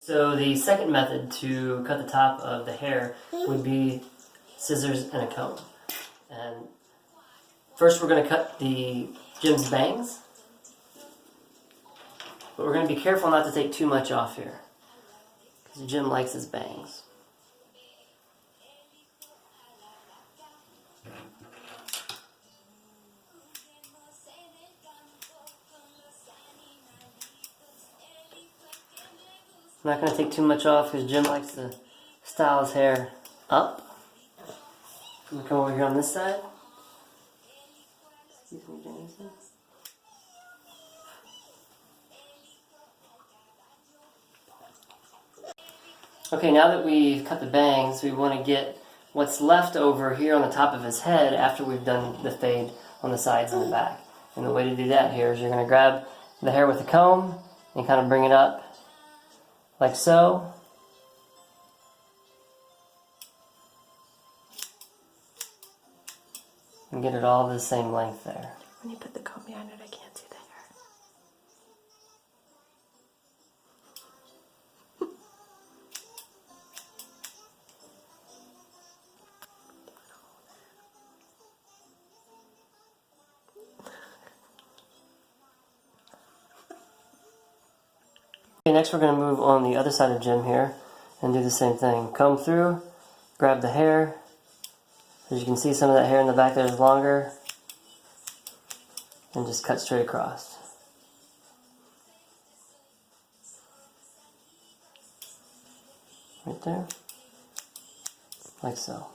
So the second method to cut the top of the hair would be scissors and a comb. And first we're going to cut Jim's bangs. But we're going to be careful not to take too much off here, because Jim likes his bangs. I'm not going to take too much off because Jim likes to style his hair up. I'm going to come over here on this side. Excuse me, Jameson. Okay, now that we've cut the bangs, we want to get what's left over here on the top of his head after we've done the fade on the sides and the back. And the way to do that here is you're going to grab the hair with a comb and kind of bring it up like so. And get it all the same length there. When you put the comb behind it, I can't see the hair. Okay, next we're going to move on the other side of Jim here and do the same thing. Comb through, grab the hair. As you can see, some of that hair in the back there is longer. And just cut straight across. Right there. Like so.